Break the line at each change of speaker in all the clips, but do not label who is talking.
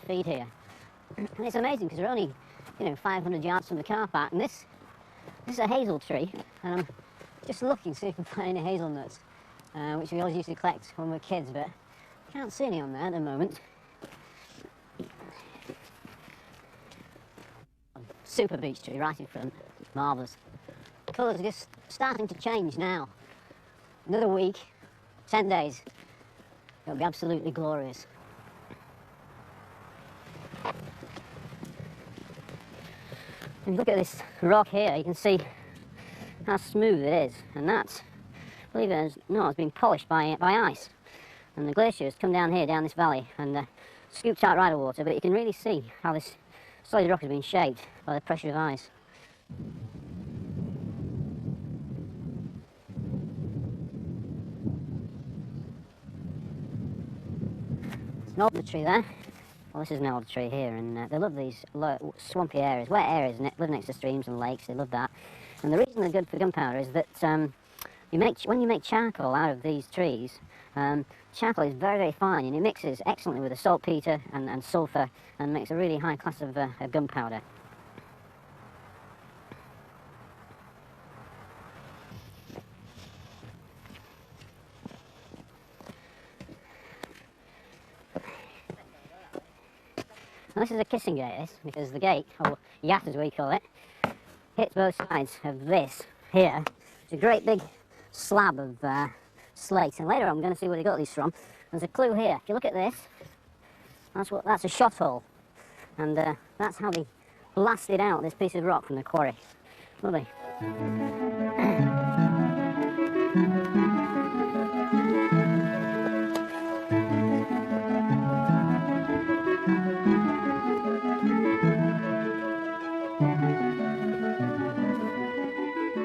feed here. And it's amazing because they're only, 500 yards from the car park. And this is a hazel tree, and I'm just looking to see if I can find any hazelnuts, which we always used to collect when we were kids, but can't see any on there at the moment. Super beech tree right in front, marvellous. Colours are just starting to change now. Another week, 10 days, it'll be absolutely glorious. If you look at this rock here, you can see how smooth it is, and that's, believe it or not, it's been polished by ice. And the glaciers come down here, down this valley, and scooped out Rydal water, but you can really see how this solid rock has been shaped by the pressure of ice. There's an alder tree there. Well, this is an alder tree here, and they love these swampy areas, wet areas, live next to streams and lakes. They love that. And the reason they're good for gunpowder is that when you make charcoal out of these trees, charcoal is very, very fine, and it mixes excellently with the saltpeter and sulphur, and makes a really high class of gunpowder. Now, this is a kissing gate, because the gate, or yat as we call it, hits both sides of this here. It's a great big slab of slate, and later on I'm going to see where they got these from. There's a clue here. If you look at this, that's a shot hole, and that's how they blasted out this piece of rock from the quarry. Lovely.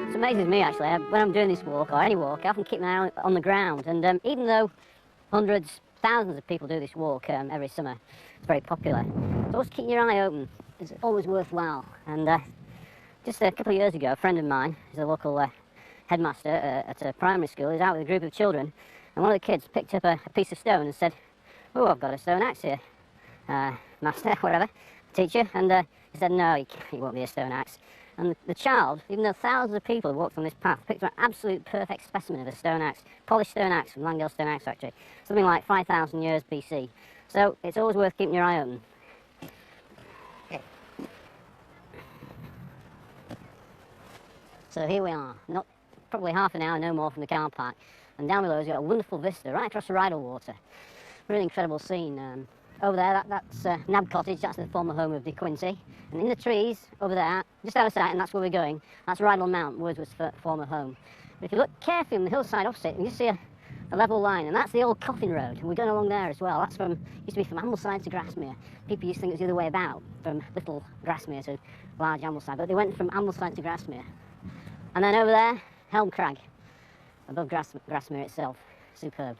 It amazes me actually, when I'm doing this walk, or any walk, I often keep my eye on the ground, and even though hundreds, thousands of people do this walk every summer, it's very popular, so always keeping your eye open is always worthwhile. And just a couple of years ago, a friend of mine, who's a local headmaster at a primary school, is out with a group of children, and one of the kids picked up a piece of stone and said, "Oh, I've got a stone axe here, master," whatever, teacher, and he said, "No, it won't be a stone axe." And the child, even though thousands of people have walked on this path, picked up an absolute perfect specimen of a stone axe, polished stone axe from Langdale Stone Axe Factory, something like 5,000 years BC. So it's always worth keeping your eye open. So here we are, not probably half an hour, no more, from the car park, and down below has got a wonderful vista right across the Rydal water. Really incredible scene. Over there, that's Nab Cottage, that's the former home of De Quincey. And in the trees over there, just out of sight, and that's where we're going, that's Rydal Mount, Wordsworth's former home. But if you look carefully on the hillside opposite, you see a level line, and that's the old Coffin Road, and we're going along there as well. That's used to be from Ambleside to Grasmere. People used to think it was the other way about, from Little Grasmere to Large Ambleside, but they went from Ambleside to Grasmere. And then over there, Helm Crag, above Grasmere itself. Superb.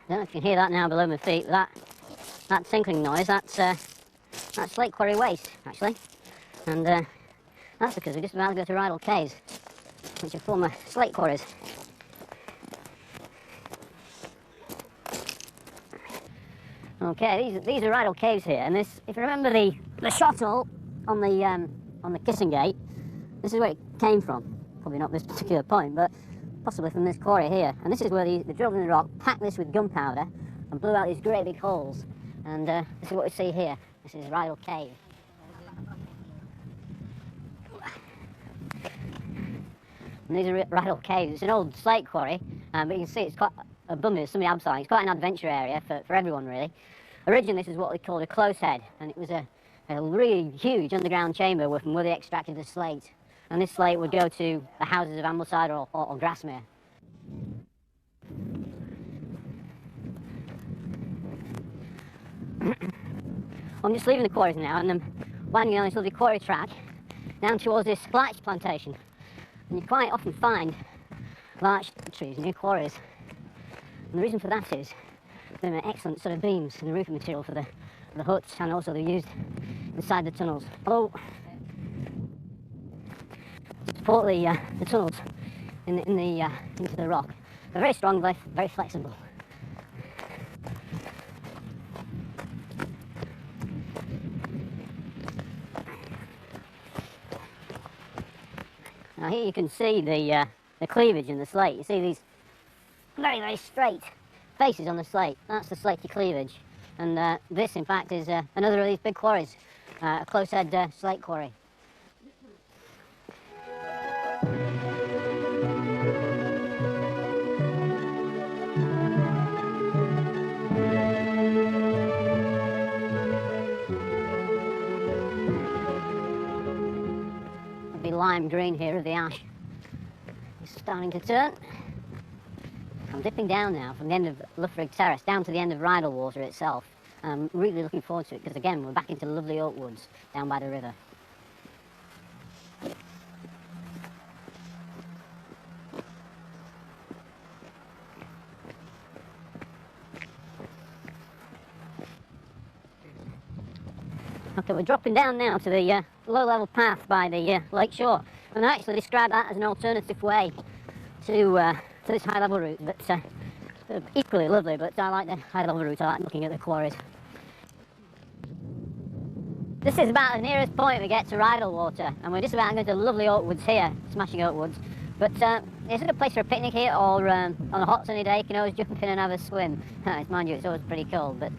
I don't know if you can hear that now below my feet, that tinkling noise, that's Slate Quarry waste, actually. And that's because we're just about to go to Rydal Caves, which are former slate quarries. Okay, these are Rydal Caves here, and this, if you remember the shot hole on the Kissing Gate, this is where it came from. Probably not this particular point, but possibly from this quarry here. And this is where they drilled in the rock, packed this with gunpowder, and blew out these great big holes. And this is what we see here. This is Rydal Cave. And these are Rydal Caves. It's an old slate quarry, but you can see it's quite abundant. Some of the abside. It's quite an adventure area for everyone, really. Originally, this is what they called a close head, and it was a really huge underground chamber from where they extracted the slate. And this slate would go to the houses of Ambleside or Grasmere. I'm just leaving the quarries now, and I'm winding on this lovely quarry track down towards this larch plantation. And you quite often find larch trees near quarries. And the reason for that is they're excellent sort of beams and roofing material for the huts, and also they're used inside the tunnels. Although to support the tunnels into the rock, they're very strong, very flexible. Now here you can see the cleavage in the slate. You see these very straight faces on the slate. That's the slaty cleavage. And this, in fact, is another of these big quarries, a close-head slate quarry. The lime green here of the ash is starting to turn. I'm dipping down now from the end of Loughrig Terrace down to the end of Rydal Water itself. I'm really looking forward to it because, again, we're back into lovely oak woods down by the river. Okay, we're dropping down now to the low-level path by the lake shore, and I actually describe that as an alternative way to this high-level route, but equally lovely. But I like the high-level route. I like looking at the quarries. This is about the nearest point we get to Rydal Water, and we're just about going to lovely oak woods here, smashing oak woods. But it's a good place for a picnic here, or on a hot sunny day you can always jump in and have a swim. Mind you, it's always pretty cold, but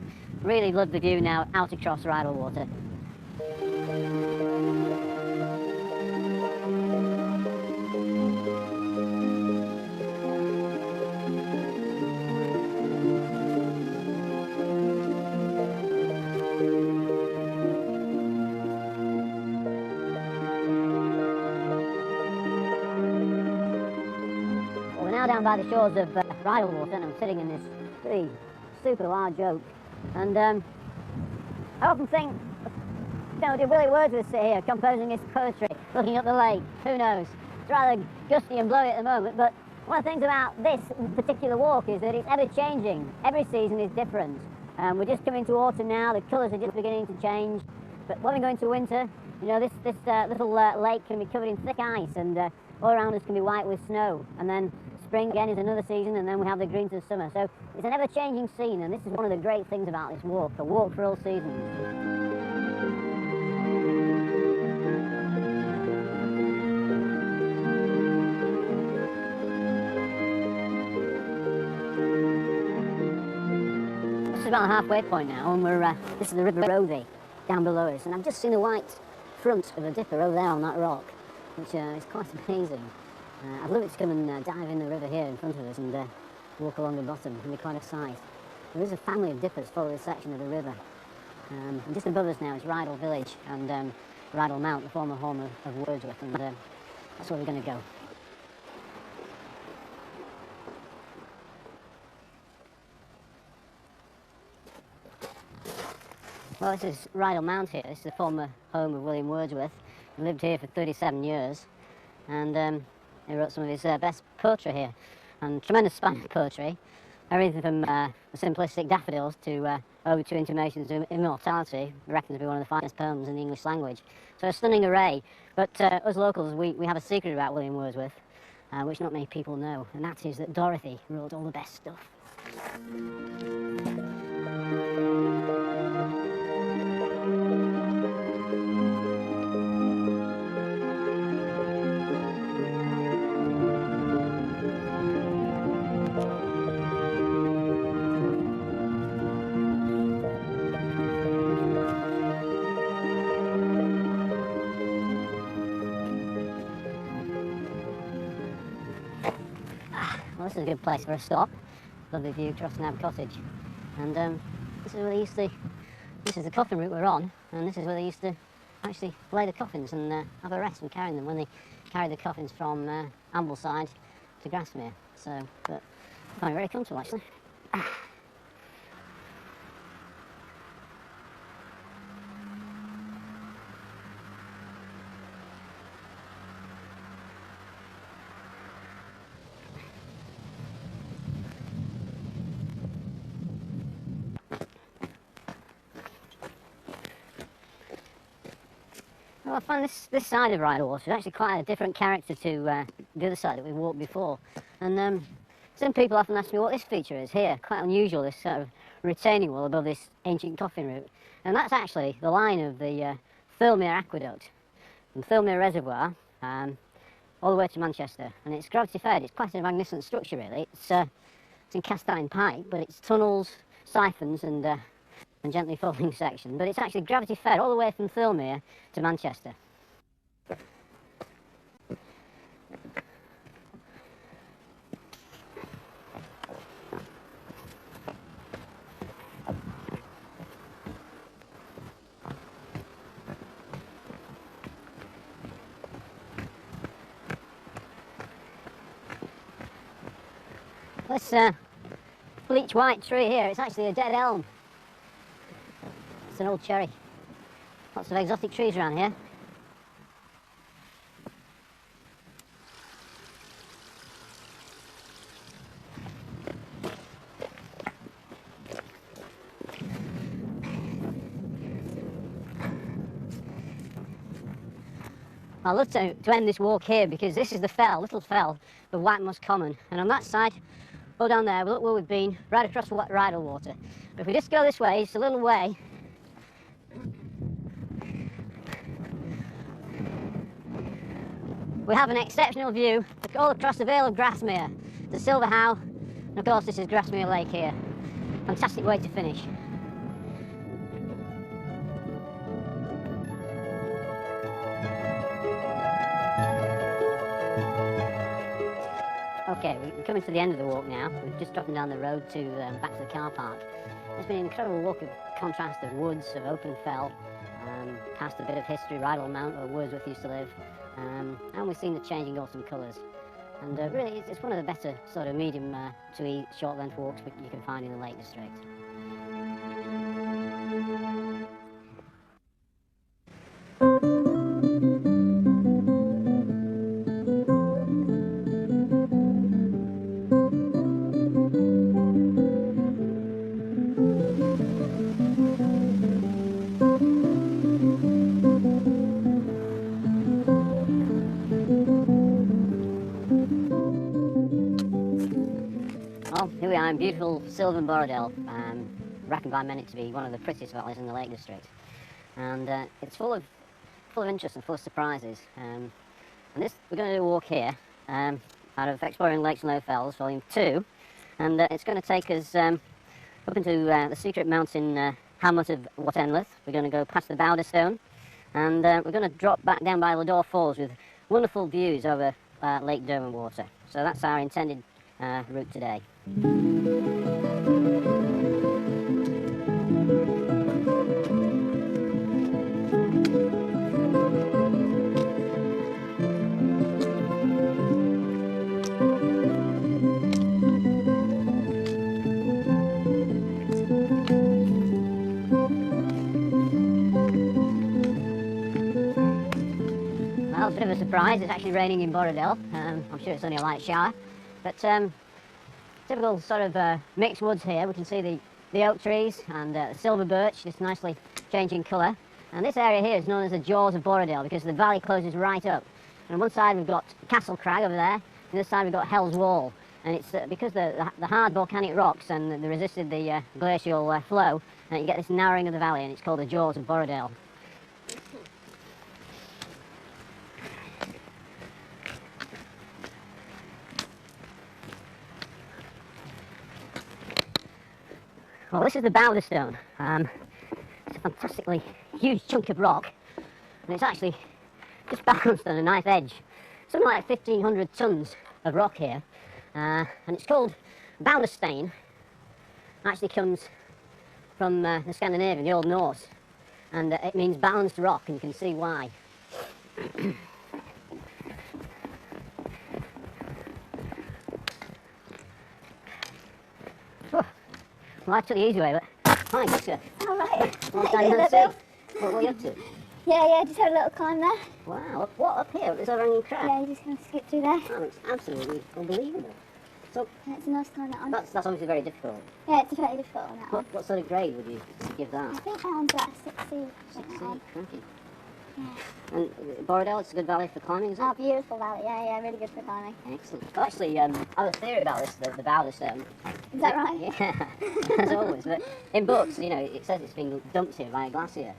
really love the view now out across Rydal Water. Down by the shores of Rydal Water, and I'm sitting in this pretty super large oak, and I often think, you know, did Willie Wordsworth sit here composing his poetry, looking up the lake? Who knows? It's rather gusty and blowy at the moment, but one of the things about this particular walk is that it's ever changing. Every season is different. We're just coming to autumn now, the colours are just beginning to change, but when we go into winter, you know, this little lake can be covered in thick ice, and all around us can be white with snow, and then spring again is another season, and then we have the greens of summer. So it's an ever-changing scene, and this is one of the great things about this walk, a walk for all seasons. This is about the halfway point now, and this is the River Rothay down below us, and I've just seen the white front of a dipper over there on that rock, which is quite amazing. I'd love it to come and dive in the river here in front of us and walk along the bottom. It can be quite a sight. There is a family of dippers follow this section of the river. And just above us now is Rydal Village and Rydal Mount, the former home of Wordsworth, and that's where we're going to go. Well, this is Rydal Mount here. This is the former home of William Wordsworth. He lived here for 37 years, and he wrote some of his best poetry here, and tremendous span of poetry, everything from the simplistic daffodils to Ode to Intimations of Immortality, reckoned to be one of the finest poems in the English language. So a stunning array, but us locals, we have a secret about William Wordsworth, which not many people know, and that is that Dorothy wrote all the best stuff. Well, this is a good place for a stop. Lovely view across Nab Cottage. And this is where they used to, this is the coffin route we're on, and this is where they used to actually lay the coffins and have a rest from carrying them when they carried the coffins from Ambleside to Grasmere. So, but I find it very comfortable actually. Well, I find this side of Rydal Water is actually quite a different character to the other side that we walked before. And some people often ask me what this feature is here. Quite unusual, this sort of retaining wall above this ancient coffin route. And that's actually the line of the Thirlmere Aqueduct from Thirlmere Reservoir all the way to Manchester. And it's gravity fed. It's quite a magnificent structure, really. It's in cast iron pipe, but it's tunnels, siphons, and gently folding section. But it's actually gravity fed all the way from Thirlmere to Manchester. This bleach white tree here, it's actually a dead elm. It's an old cherry. Lots of exotic trees around here. I'd love to end this walk here because this is the fell, little fell, the Whatmoss Common. And on that side, oh down there, look where we've been, right across the Rydal Water. But if we just go this way, just a little way, we have an exceptional view all across the Vale of Grasmere, the Silver How, and of course this is Grasmere Lake here. Fantastic way to finish. Okay, we're coming to the end of the walk now. We're just dropping down the road to back to the car park. It's been an incredible walk of contrast of woods, of open fell, past a bit of history, Rydal Mount where Wordsworth used to live, and we've seen the changing autumn colours. And really, it's one of the better sort of medium to eat short length walks you can find in the Lake District. Well, here we are in beautiful Sylvan Borrowdale, reckoned by many to be one of the prettiest valleys in the Lake District. And it's full of interest and full of surprises. And we're going to do a walk here out of Exploring Lakes and Low Fells, Volume 2. And it's going to take us up into the secret mountain hamlet of Whatenleth. We're going to go past the Bowderstone, and we're going to drop back down by Lodore Falls with wonderful views over Lake Derwentwater. So that's our intended route today. Well, it's a bit of a surprise. It's actually raining in Borrowdale. I'm sure it's only a light shower, but typical sort of mixed woods here. We can see the oak trees and the silver birch, just nicely changing colour. And this area here is known as the Jaws of Borrowdale because the valley closes right up. And on one side we've got Castle Crag over there, on the other side we've got Hell's Wall. And it's because the hard volcanic rocks and they resisted the glacial flow, and you get this narrowing of the valley, and it's called the Jaws of Borrowdale. Well, this is the Bowderstone. It's a fantastically huge chunk of rock, and it's actually just balanced on a knife edge. Something like 1,500 tons of rock here, and it's called Bowderstein. It actually comes from the Scandinavian, the Old Norse, and it means balanced rock, and you can see why. Well, I took the easy way, but hi, Jessica.
All right.
Long time no see. What were you up to?
Yeah, just had a little climb there.
Wow, what up here? There's overhanging crag.
Yeah, you just kind of skip through there.
Oh, it's absolutely unbelievable. So
Yeah, it's a nice climb that one.
that's obviously very difficult.
Yeah, it's very difficult on that one.
What sort of grade would you give
I
that?
think that one's about 6C.
6C, crikey. And Borrowdale, it's a good valley for climbing, is it?
Oh, beautiful valley. Yeah, yeah, really good for climbing.
Excellent. Well, actually, I have a theory about this, the bow of this.
Is that right?
Yeah, as always. But in books, you know, it says it's been dumped here by a glacier.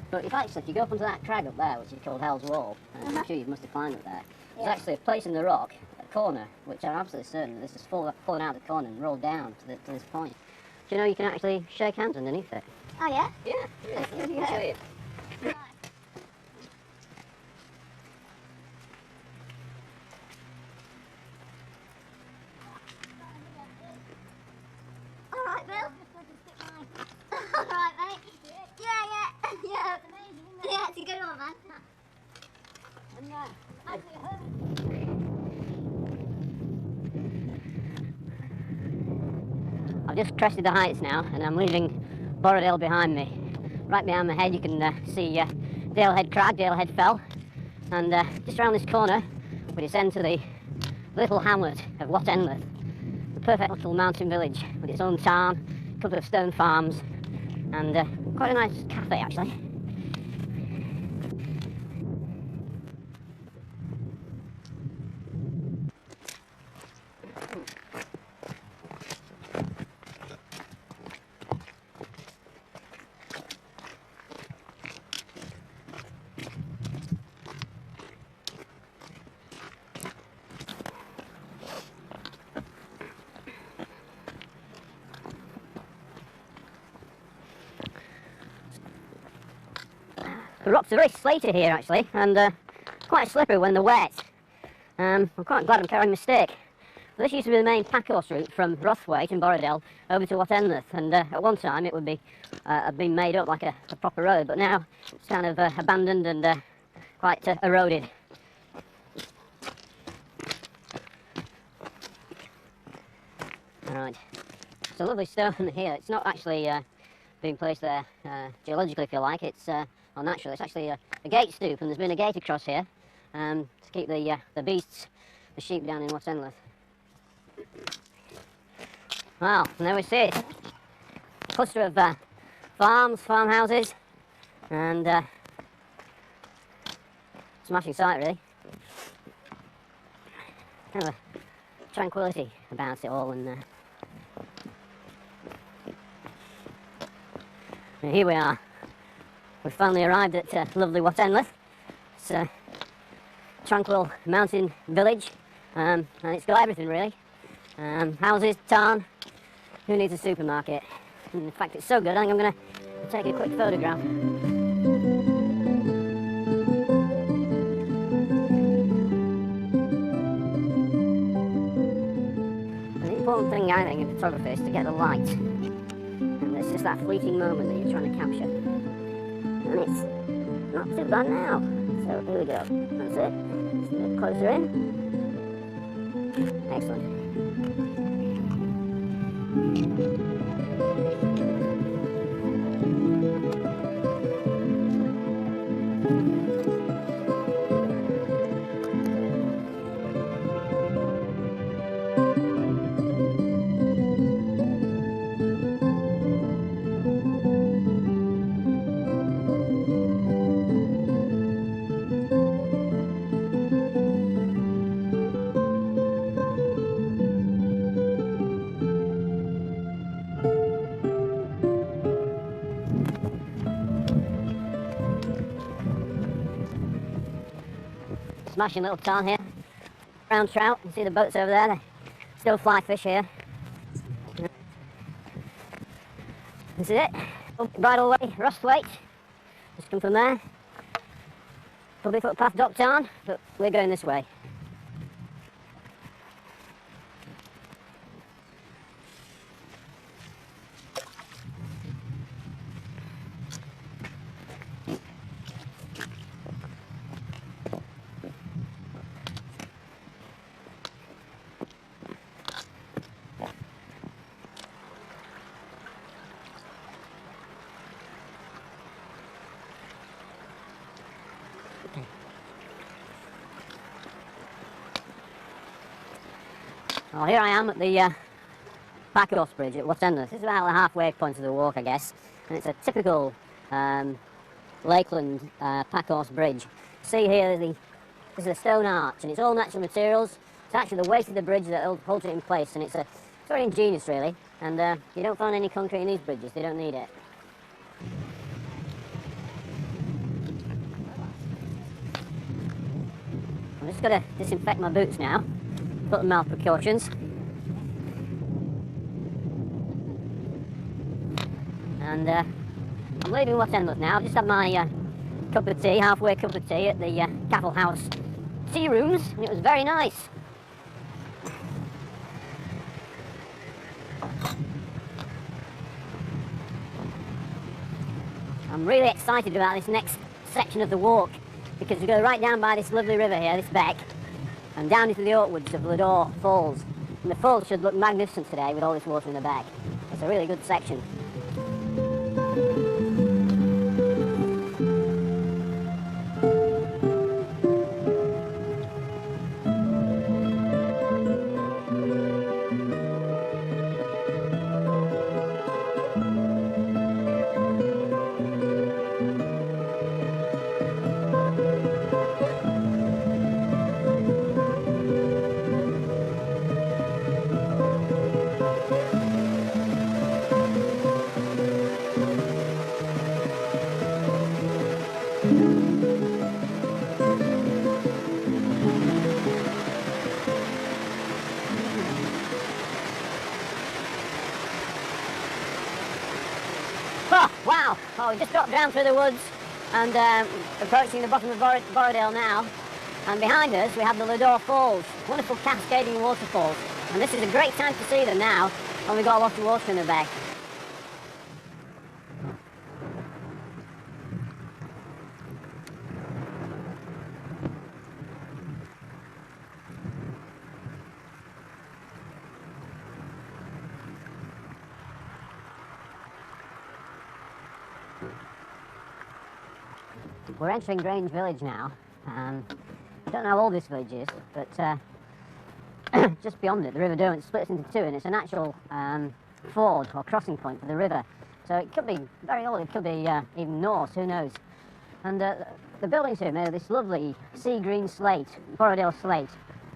But if you go up onto that crag up there, which is called Hell's Wall, and I'm sure you must have climbed up there, there's actually a place in the rock, a corner, which I'm absolutely certain that this has fallen out of the corner and rolled down to this point. Do you know you can actually shake hands underneath it?
Oh, yeah?
Yeah, I'll show you.
All right, Bill. All right, mate. Yeah. Yeah, it's a good one, man.
I've just crested the heights now, and I'm leaving Borrowdale behind me. Right behind my head, you can see Dalehead Crag, Dalehead Fell, and just around this corner, we descend to the little hamlet of Wat Enlith, the perfect little mountain village with its own town, a couple of stone farms, and quite a nice cafe actually. The rocks are very slaty here actually, and quite slippery when they're wet. I'm quite glad I'm carrying my stick. This used to be the main pack horse route from Rothwaite in Borrowdale over to Wat Enlith, and at one time it would be been made up like a proper road, but now it's kind of abandoned and quite eroded. Right, it's a lovely stone here. It's not actually being placed there geologically, if you like. It's well, naturally. It's actually a gate stoop, and there's been a gate across here to keep the beasts, the sheep down in Wat Enlith. Well, and there we see it. A cluster of farmhouses, and smashing sight, really. Kind of a tranquility about it all, and here we are. We've finally arrived at lovely Wat Enlith. It's a tranquil mountain village, and it's got everything really. Houses, town, who needs a supermarket? And in fact, it's so good, I think I'm going to take a quick photograph. The important thing, I think, in photography is to get the light. And it's just that fleeting moment that you're trying to capture. And it's not too bad now. So here we go. That's it. Just a bit closer in. Excellent. Smashing little town here. Brown trout, you see the boats over there, they still fly fish here. This is it. Bridleway, Rothwaite. Just come from there. Public footpath Docktown, but we're going this way. Well, here I am at the Packhorse Bridge at Wat Enlith. This is about the halfway point of the walk, I guess. And it's a typical Lakeland Packhorse Bridge. See here, this is a stone arch, and it's all natural materials. It's actually the weight of the bridge that holds it in place, and it's very ingenious, really. And you don't find any concrete in these bridges; they don't need it. I'm just going to disinfect my boots now, foot and mouth precautions. And I'm leaving Whatendleth now. I've just had my cup of tea, halfway cup of tea at the Caffel House tea rooms, and it was very nice. I'm really excited about this next section of the walk, because we go right down by this lovely river here, this beck, and down into the Oakwoods of Lodore Falls. And the falls should look magnificent today with all this water in the beck. It's a really good section. Oh, wow! Oh, we just dropped down through the woods and approaching the bottom of Borrowdale now. And behind us we have the Lodore Falls, wonderful cascading waterfalls. And this is a great time to see them now, when we've got a lot of water in the beck. We're entering Grange Village now. I don't know how old this village is, but just beyond it, the River Derwent splits into two, and it's a natural ford or crossing point for the river. So it could be very old, it could be even Norse, who knows. And the buildings here are made of this lovely sea green slate, Borrowdale slate.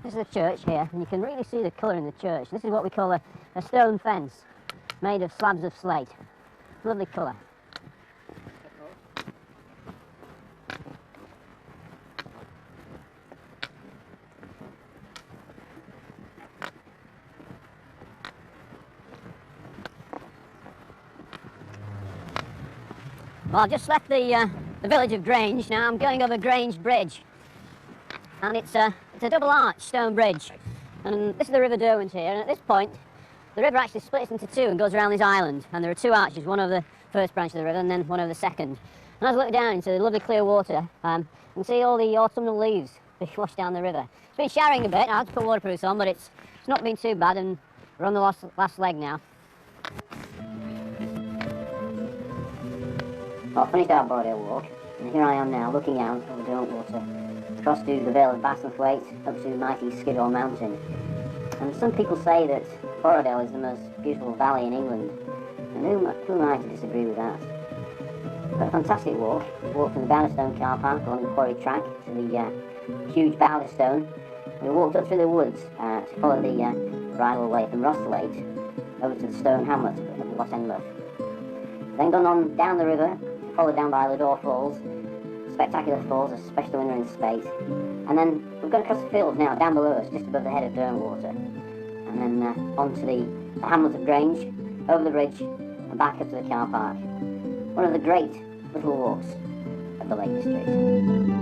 This is the church here, and you can really see the colour in the church. This is what we call a stone fence, made of slabs of slate. Lovely colour. Well, I've just left the village of Grange. Now I'm going over Grange Bridge, and it's a double arch stone bridge, and this is the River Derwent here, and at this point the river actually splits into two and goes around this island, and there are two arches, one over the first branch of the river and then one over the second. And as I look down into the lovely clear water, you can see all the autumnal leaves being washed down the river. It's been showering a bit. I had to put waterproofs on, but it's not been too bad, and we're on the last leg now. Well, I finished our Borrowdale walk, and here I am now looking out over Derwent Water, across to the Vale of Bassenthwaite, up to mighty Skiddaw Mountain. And some people say that Borrowdale is the most beautiful valley in England, and who am I to disagree with that? But a fantastic walk. We walked from the Bowerstone car park along the quarry track to the huge Bowerstone. We walked up through the woods to follow the bridle way from Rosslade over to the stone hamlet of Whatendleth. Then gone on down the river, followed down by Lodore Falls, spectacular falls, especially when they're in spate. And then we've gone across the fields now, down below us, just above the head of Derwent Water. And then on to the hamlet of Grange, over the bridge, and back up to the car park. One of the great little walks of the Lake District.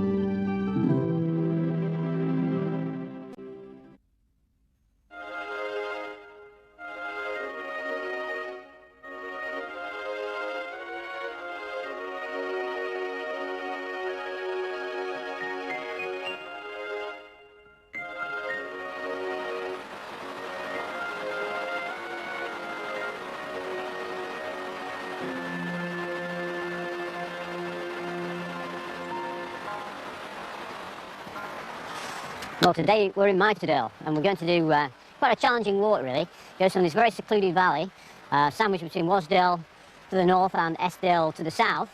Well, today we're in Miterdale, and we're going to do quite a challenging walk, really. Goes from this very secluded valley, sandwiched between Wasdale to the north and Eskdale to the south.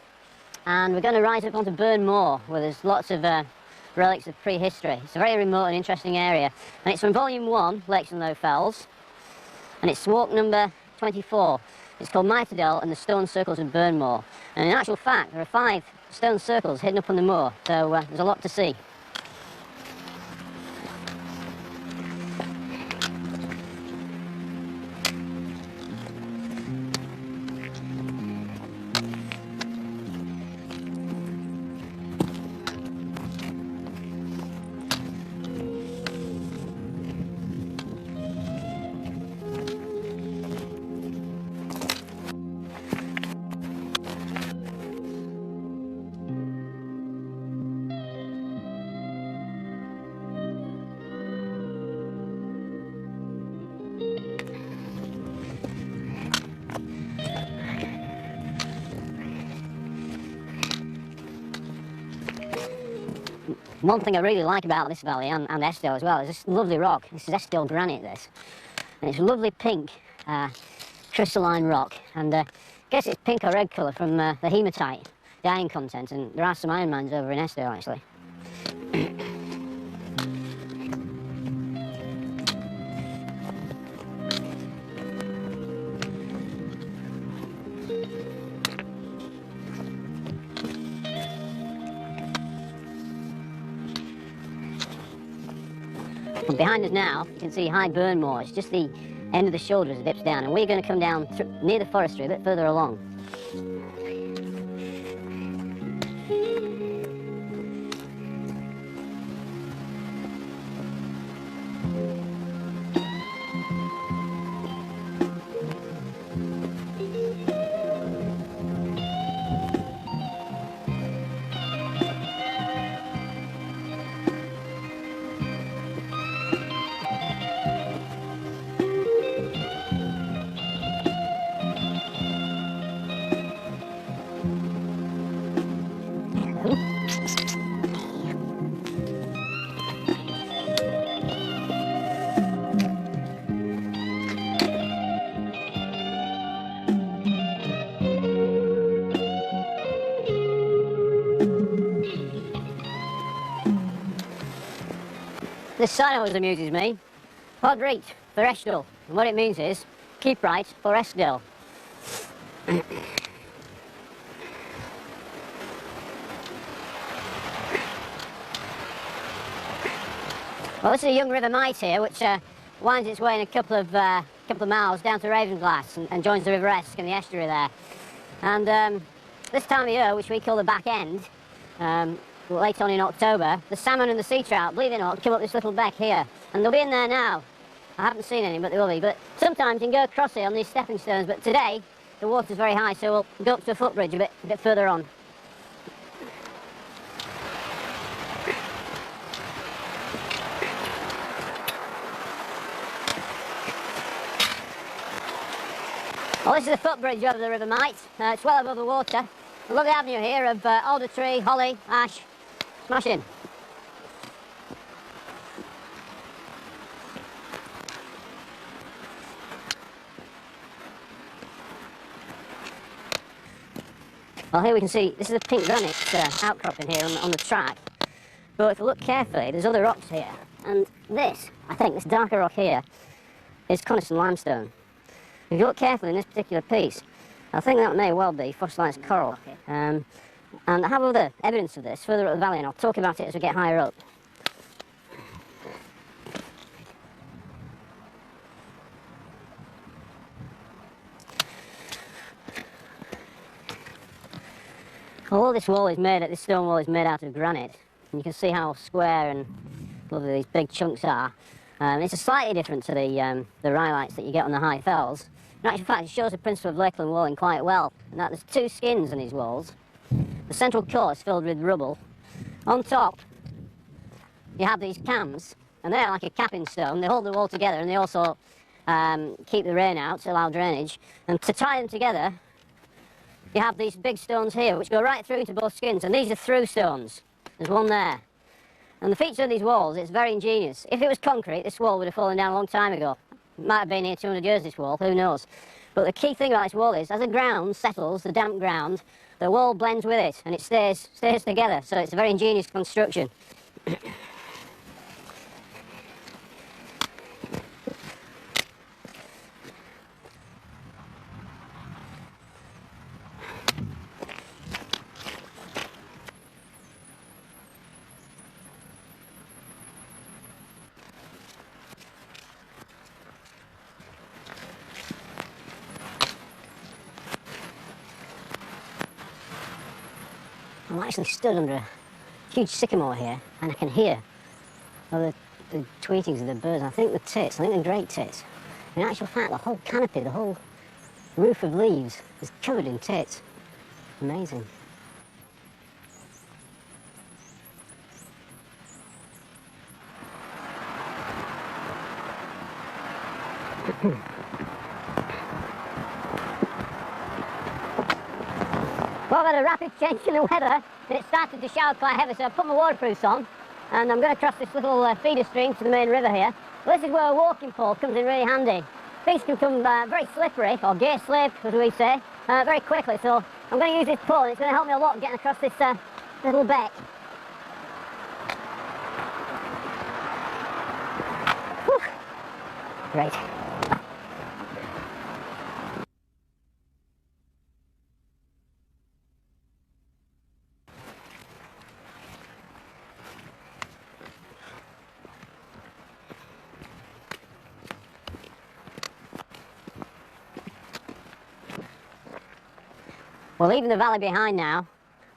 and we're going to rise up onto Burn Moor, where there's lots of relics of prehistory. It's a very remote and interesting area, and it's from Volume 1, Lakes and Low Fells, and it's walk number 24. It's called Mythodell and the Stone Circles of Burn Moor, and in actual fact there are 5 stone circles hidden up on the moor, so there's a lot to see. One thing I really like about this valley, and Eskdale as well, is this lovely rock. This is Eskdale granite, this. And it's lovely pink, crystalline rock. And I guess it's pink or red colour from the hematite, the iron content. And there are some iron mines over in Eskdale, actually. And behind us now, you can see High Burn Moor. It's just the end of the shoulder as it dips down, and we're going to come down near the forestry a bit further along. This sign always amuses me. Pod right for Eskdale. And what it means is, keep right for Eskdale. Well, this is a young River Mite here, which winds its way in a couple of miles down to Ravenglass and joins the River Esk and the estuary there. And this time of year, which we call the back end, late on in October, the salmon and the sea trout, believe it or not, come up this little beck here. And they'll be in there now. I haven't seen any, but they will be. But sometimes you can go across here on these stepping stones, but today the water's very high, so we'll go up to a footbridge a bit further on. Well, this is a footbridge over the River Mite. It's well above the water. A lovely avenue here of alder tree, holly, ash. Smash in. Well, here we can see, this is a pink granite outcropping here on the track. But if you look carefully, there's other rocks here. And this, I think, this darker rock here, is Coniston limestone. If you look carefully in this particular piece, I think that may well be fossilised coral. And I have other evidence of this further up the valley, and I'll talk about it as we get higher up. Well, this stone wall is made out of granite. And you can see how square and lovely these big chunks are. It's slightly different to the rhyolites that you get on the high fells. In actual fact, it shows the principle of Lakeland walling quite well, and that there's 2 skins on these walls. The central core is filled with rubble. On top, you have these cams, and they're like a capping stone. They hold the wall together, and they also keep the rain out to allow drainage. And to tie them together, you have these big stones here, which go right through into both skins, and these are through stones. There's one there. And the feature of these walls, it's very ingenious. If it was concrete, this wall would have fallen down a long time ago. might have been here 200 years, this wall, who knows. But the key thing about this wall is, as the ground settles, the damp ground, the wall blends with it and it stays together, so it's a very ingenious construction. I'm actually stood under a huge sycamore here, and I can hear the tweetings of the birds. I think the tits, I think the great tits. In actual fact, the whole canopy, the whole roof of leaves is covered in tits. Amazing. Well, I've had a rapid change in the weather, and it started to shower quite heavy, so I put my waterproofs on, and I'm going to cross this little feeder stream to the main river here. Well, this is where a walking pole comes in really handy. Things can come very slippery, or gear slip, as we say, very quickly, so I'm going to use this pole, and it's going to help me a lot getting across this little beck. Whew. Great. We're leaving the valley behind now,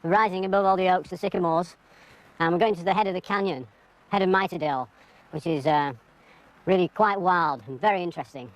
we're rising above all the oaks, the sycamores, and we're going to the head of the canyon, head of Miterdale, which is really quite wild and very interesting.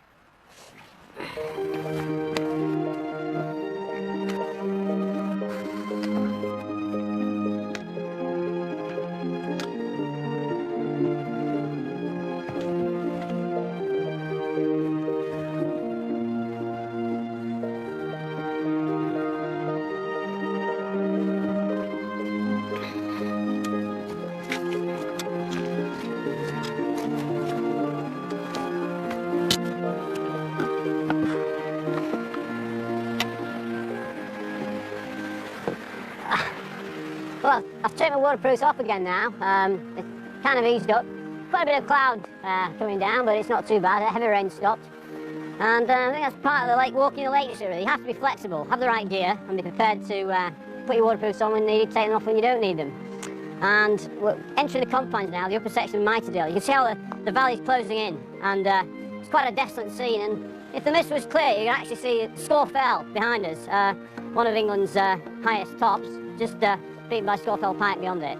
Well, I've taken my waterproofs off again now. It's kind of eased up. Quite a bit of cloud coming down, but it's not too bad. A heavy rain stopped. And I think that's part of the like walking the lakes, really. You have to be flexible, have the right gear, and be prepared to put your waterproofs on when needed, take them off when you don't need them. And we're entering the confines now, the upper section of Miterdale. You can see how the valley's closing in, and it's quite a desolate scene. And if the mist was clear, you can actually see Scawfell behind us, one of England's highest tops, just beaten by Scawfell Pike beyond it.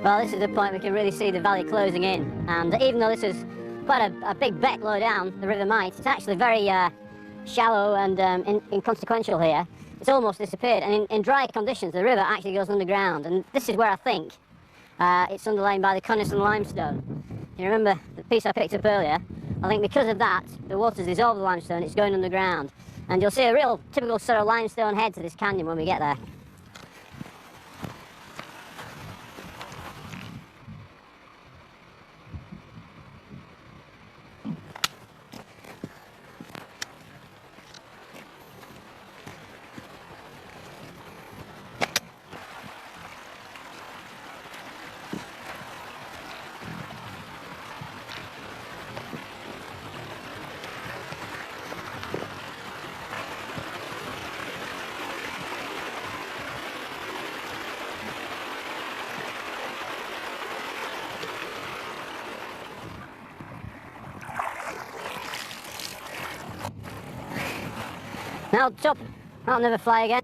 Well, this is the point we can really see the valley closing in, and even though this is quite a big beck low down, the River Mite, it's actually very shallow and inconsequential here. It's almost disappeared, and in dry conditions the river actually goes underground, and this is where I think it's underlain by the Coniston limestone. You remember the piece I picked up earlier? I think because of that, the water's dissolved the limestone, it's going underground, and you'll see a real typical sort of limestone head to this canyon when we get there. Now, top, I'll never fly again.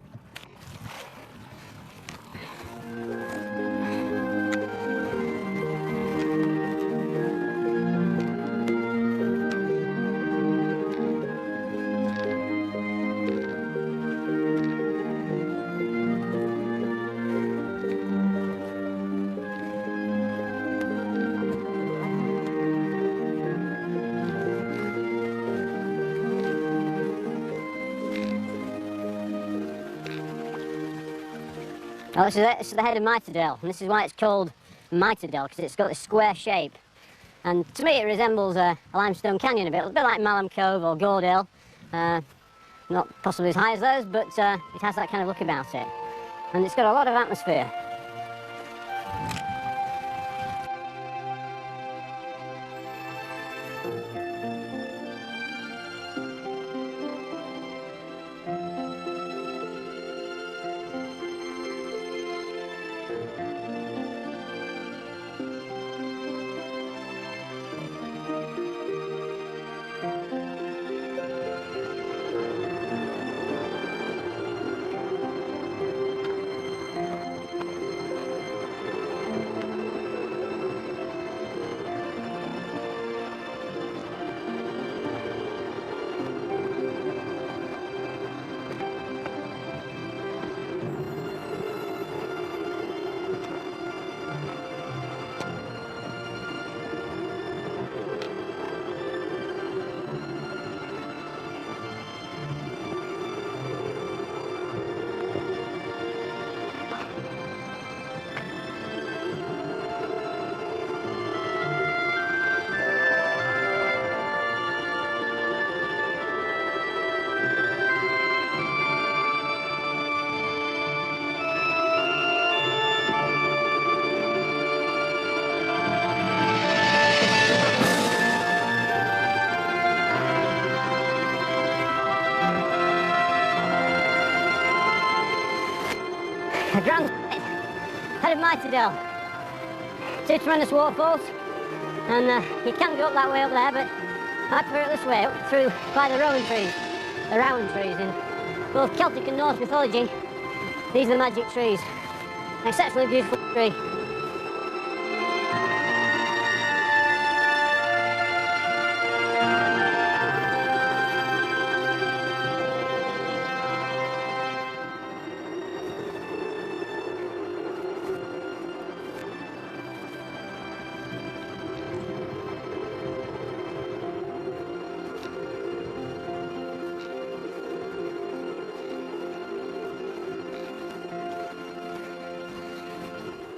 Well, this is the head of Miterdale, and this is why it's called Miterdale, because it's got this square shape. And to me it resembles a limestone canyon a bit like Malham Cove or Goredale. Not possibly as high as those, but it has that kind of look about it. And it's got a lot of atmosphere. The grand head of Miterdale. Two tremendous waterfalls, and you can go up that way up there, but I prefer it this way, up through by the rowan trees. In both Celtic and Norse mythology, these are the magic trees. An exceptionally beautiful tree.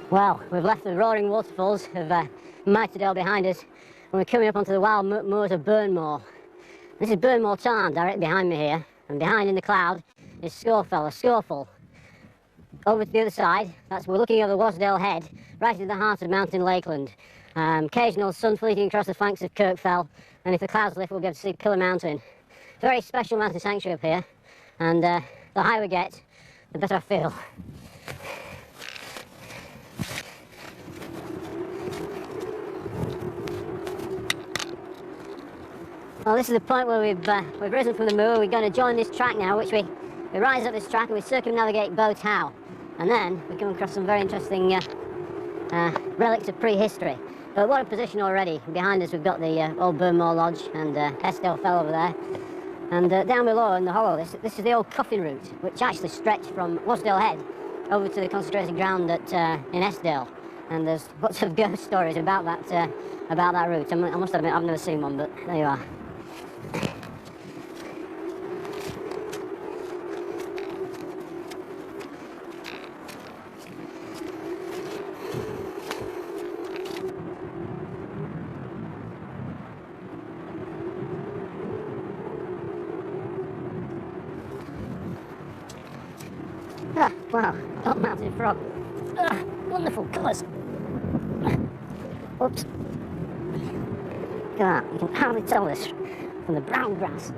Well, we've left the roaring waterfalls of Miterdale behind us, and we're coming up onto the wild moors of Burnmore. This is Burnmore Tarn, directly behind me here, and behind in the cloud is Scawfell, or Scawfell. Over to the other side, we're looking over Wasdale Head, right in the heart of Mountain Lakeland. Occasional sun fleeting across the flanks of Kirkfell, and if the clouds lift, we'll get to see Pillar Mountain. It's a very special mountain sanctuary up here, and the higher we get, the better I feel. Well, this is the point where we've risen from the moor. We're going to join this track now, which we rise up this track and we circumnavigate Bow Tow. And then we come across some very interesting relics of prehistory. But what a position already. Behind us we've got the old Burnmore Lodge and Eskdale Fell over there. And down below in the hollow, this is the old Coffin route, which actually stretched from Wasdale Head over to the concentrated ground in Eskdale. And there's lots of ghost stories about that route. I must admit I've never seen one, but there you are. Ah, wow, top mountain frog. Ah, wonderful colours. Oops. Look at that, you can hardly tell this from the brown grass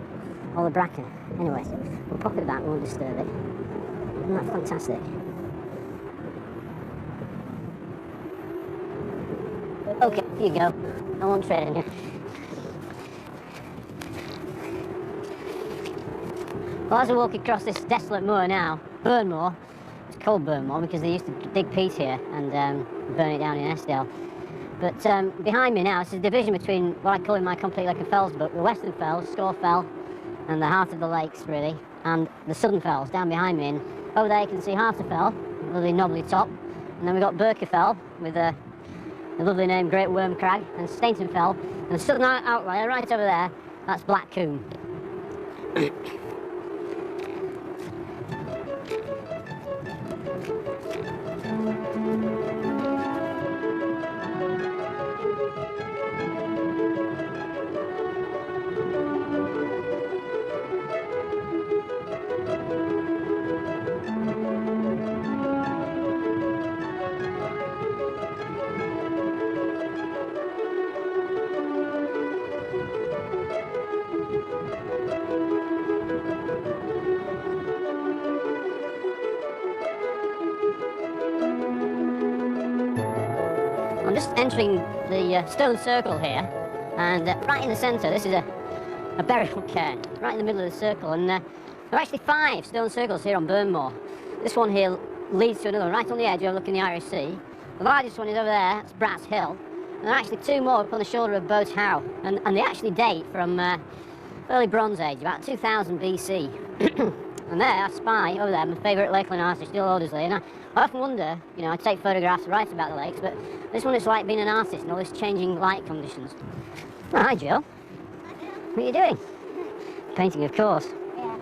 or the bracken. Anyway, we'll pop it back, we won't disturb it. Isn't that fantastic? Okay, here you go. I won't trade in you. Well, as we walk across this desolate moor now, Burnmore, it's called Burnmore because they used to dig peat here and burn it down in Eskdale. But behind me now, it's a division between what I call in my Complete Lake of Fells book, the Western Fells, Scawfell, and the heart of the lakes, really, and the Southern Fells down behind me. And over there you can see Harterfell, a lovely knobbly top, and then we've got Birkerfell with the lovely name Great Worm Crag, and Staintonfell, and the southern outlier right over there, that's Black Combe. I'm just entering the stone circle here, and right in the centre, this is a burial cairn, right in the middle of the circle, and there are actually 5 stone circles here on Burnmore. This one here leads to another one right on the edge overlooking the Irish Sea. The largest one is over there, that's Brat's Hill, and there are actually 2 more up on the shoulder of Boat Howe, and they actually date from early Bronze Age, about 2000 BC. And there, I spy over there my favourite lakeland artist, Jill Aldersley, and I often wonder, you know, I take photographs to write about the lakes, but this one it's like being an artist in all this changing light conditions. Oh, hi, Jill. What are you doing? Painting, of course.
Yeah.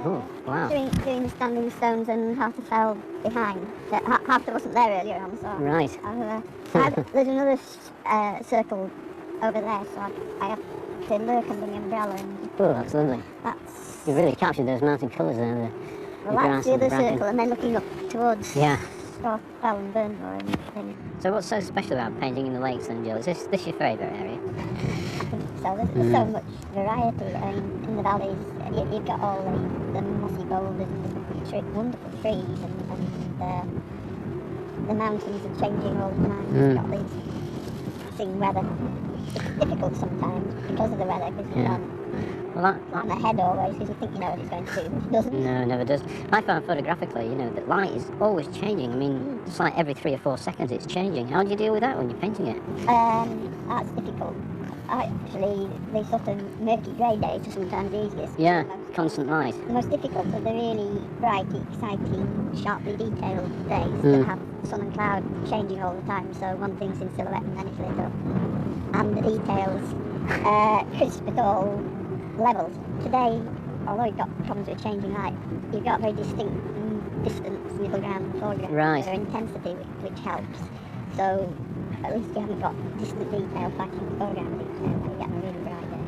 Oh, wow.
Doing the standing stones and how to fell behind. Half that wasn't there earlier on, so...
Right.
There's another circle over there, so I have to lurk under the umbrella and...
Oh, that's lovely.
That's...
You really captured those mountain colours there.
Well, that's the other circle, and then looking up towards...
Yeah.
Fell and Burnmore and then...
So what's so special about painting in the lakes then, Jill? Is this your favourite area?
I think so. There's so much variety. I mean, in the valleys, you've got all the mossy boulders and the wonderful trees, and the mountains are changing all the time. You've got these passing weather. It's difficult sometimes because of the weather, because you can't
Well,
plan ahead always, because you think you know what it's going to do, but it doesn't.
No, it never does. I found photographically, you know, that light is always changing. I mean, it's like every 3 or 4 seconds it's changing. How do you deal with that when you're painting it?
That's difficult. Actually, the sort of murky grey days are sometimes the easiest.
Yeah, constant light.
The most difficult are the really bright, exciting, sharply detailed days that have sun and cloud changing all the time. So one thing's in silhouette and then it's lit up. And the details crisp at all levels. Today, although you've got problems with changing light, you've got very distinct distance, middle ground and foreground.
Right.
So intensity, which helps. So at least you haven't got distant detail fighting the foreground detail when you get a really bright day.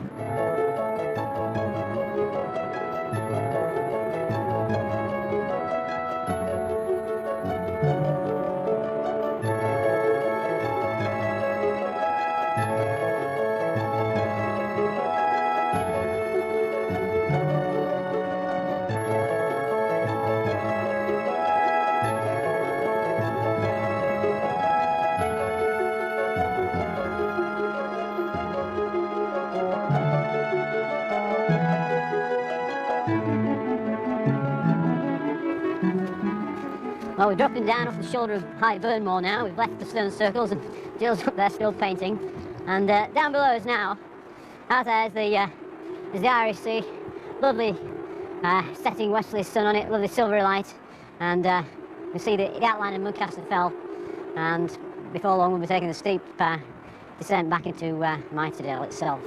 Well, we're dropping down off the shoulder of High Burnmore now. We've left the stone circles and Jill's up there still painting. And down below us now, out there is the Irish Sea. Lovely setting westerly sun on it, lovely silvery light. And you see the outline of Muncaster Fell. And before long we'll be taking the steep descent back into Miterdale itself.